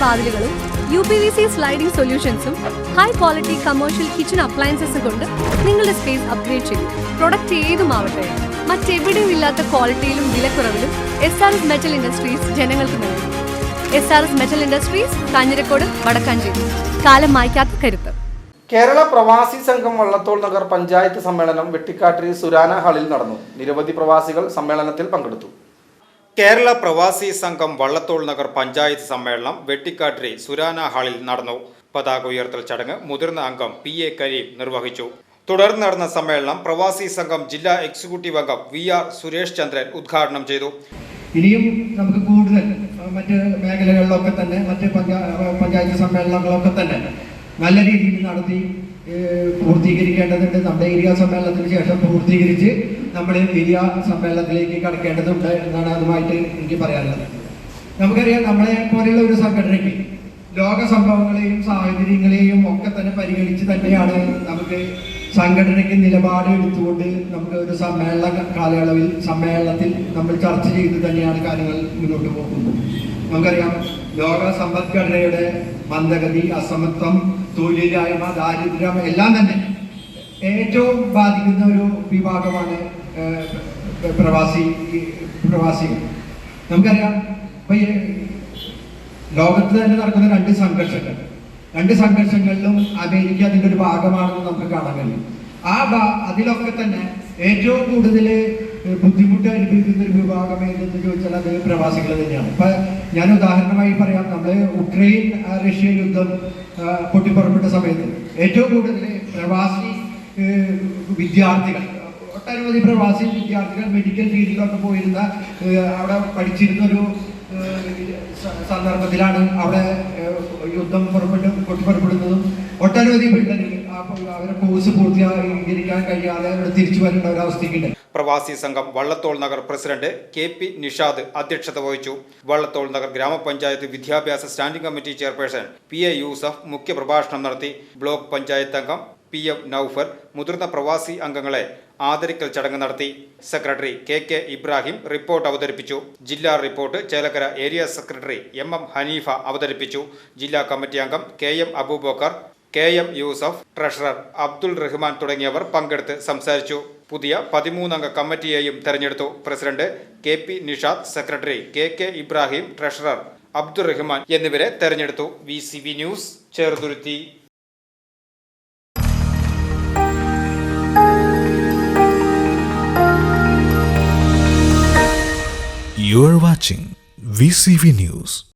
വാതിലുകളും UPVC sliding സൊല്യൂഷൻസും high quality commercial kitchen appliances കൊണ്ട് നിങ്ങളുടെ സ്പേസ് അപ്ഗ്രേഡ് ചെയ്യും. പ്രൊഡക്റ്റ് ഏതുമാവട്ടെ, മറ്റെവിടെയും ഇല്ലാത്ത ക്വാളിറ്റിയിലും വിലക്കുറവിലും SRS മെറ്റൽ ഇൻഡസ്ട്രീസ് ജനങ്ങൾക്ക് നൽകും. SRS metal industries, Kanjirakode, Wadakkanchery. കാലം മായ്ക്കാത്ത കരുത്ത്. കേരള പ്രവാസി സംഘം വള്ളത്തോൾ നഗർ പഞ്ചായത്ത് സമ്മേളനം വെട്ടിക്കാട്ടിരി സുരാന ഹാളിൽ നടന്നു. നിരവധി പ്രവാസികൾ സമ്മേളനത്തിൽ പങ്കെടുത്തു. കേരള പ്രവാസി സംഘം വള്ളത്തോൾ നഗർ പഞ്ചായത്ത് സമ്മേളനം വെട്ടിക്കാട്ടിരി സുരാന ഹാളിൽ നടന്നു. പതാക ഉയർത്തൽ ചടങ്ങ് മുതിർന്ന അംഗം PA കരീം നിർവഹിച്ചു. തുടർന്ന് നടന്ന സമ്മേളനം പ്രവാസി സംഘം ജില്ലാ എക്സിക്യൂട്ടീവ് അംഗം VR സുരേഷ് ചന്ദ്രൻ ഉദ്ഘാടനം ചെയ്തു. ഇനിയും നമുക്ക് കൂടുതൽ മറ്റ് മേഖലകളിലൊക്കെ തന്നെ മറ്റ് പഞ്ചായത്ത് സമ്മേളനങ്ങളൊക്കെ തന്നെ നല്ല രീതിയിൽ നടത്തി പൂർത്തീകരിക്കേണ്ടതുണ്ട്. നമ്മുടെ ഏരിയ സമ്മേളനത്തിന് ശേഷം പൂർത്തീകരിച്ച് നമ്മൾ ഏരിയ സമ്മേളനത്തിലേക്ക് കടക്കേണ്ടതുണ്ട് എന്നാണ് അതുമായിട്ട് എനിക്ക് പറയാനുള്ളത്. നമുക്കറിയാം, നമ്മളെ പോലെയുള്ള ഒരു സംഘടനയ്ക്ക് ലോക സംഭവങ്ങളെയും സാഹചര്യങ്ങളെയും ഒക്കെ തന്നെ പരിഗണിച്ച് തന്നെയാണ് നമുക്ക് സംഘടനയ്ക്ക് നിലപാട് എടുത്തുകൊണ്ട് നമുക്ക് ഒരു സമ്മേളന കാലയളവിൽ സമ്മേളനത്തിൽ നമ്മൾ ചർച്ച ചെയ്ത് തന്നെയാണ് കാര്യങ്ങൾ മുന്നോട്ട് പോകുന്നത്. നമുക്കറിയാം, ലോക സമ്പദ്ഘടനയുടെ മന്ദഗതി, അസമത്വം, തൊഴിലില്ലായ്മ, ദാരിദ്ര്യം എല്ലാം തന്നെ ഏറ്റവും ബാധിക്കുന്ന ഒരു വിഭാഗമാണ് പ്രവാസികൾ. നമുക്കറിയാം, ഇപ്പൊ ലോകത്ത് തന്നെ നടക്കുന്ന രണ്ട് സംഘർഷങ്ങളിലും അമേരിക്ക അതിൻ്റെ ഒരു ഭാഗമാണെന്ന് നമുക്ക് കാണാൻ കഴിയും. അതിലൊക്കെ തന്നെ ഏറ്റവും കൂടുതൽ ബുദ്ധിമുട്ട് അനുഭവിക്കുന്ന ഒരു വിഭാഗം ഏതെന്ന് ചോദിച്ചാൽ അത് പ്രവാസികൾ തന്നെയാണ്. ഇപ്പൊ ഞാൻ ഉദാഹരണമായി പറയാം, നമ്മൾ ഉക്രൈൻ റഷ്യ യുദ്ധം പൊട്ടിപ്പുറപ്പെട്ട സമയത്ത് ഏറ്റവും കൂടുതൽ പ്രവാസി വിദ്യാർത്ഥികൾ, ഒട്ടനവധി പ്രവാസി വിദ്യാർത്ഥികൾ മെഡിക്കൽ ഫീൽഡിലൊക്കെ പോയിരുന്ന അവിടെ പഠിച്ചിരുന്ന ഒരു സന്ദർഭത്തിലാണ് അവിടെ യുദ്ധം പൊട്ടിപ്പുറപ്പെടുന്നതും ഒട്ടനവധി പിള്ളേർ അവരെ കോഴ്സ് പൂർത്തീകരിക്കാൻ കഴിയാതെ തിരിച്ചു വരേണ്ട ഒരു അവസ്ഥയ്ക്കുണ്ട്. പ്രവാസി സംഘം വള്ളത്തോൾ നഗർ പ്രസിഡന്റ് KP നിഷാദ് അധ്യക്ഷത വഹിച്ചു. വള്ളത്തോൾ നഗർ ഗ്രാമപഞ്ചായത്ത് വിദ്യാഭ്യാസ standing committee chairperson PA Yusuf മുഖ്യപ്രഭാഷണം നടത്തി. ബ്ലോക്ക് പഞ്ചായത്ത് അംഗം PM നൌഫർ മുതിർന്ന പ്രവാസി അംഗങ്ങളെ ആദരിക്കൽ ചടങ്ങ് നടത്തി. സെക്രട്ടറി KK ഇബ്രാഹിം റിപ്പോർട്ട് അവതരിപ്പിച്ചു. ജില്ലാ report Chelakkara area secretary MM Haneefa അവതരിപ്പിച്ചു. ജില്ലാ കമ്മിറ്റി അംഗം KM Aboobacker, KM Yusuf, treasurer Abdul Rahman തുടങ്ങിയവർ പങ്കെടുത്ത് സംസാരിച്ചു. പുതിയ 13 അംഗ കമ്മിറ്റിയെയും തെരഞ്ഞെടുത്തു. President KP Nishad, secretary KK Ibrahim, treasurer Abdul Rahman എന്നിവരെ തെരഞ്ഞെടുത്തു. VCV news, Cheruthuruthy. You are watching VCV News.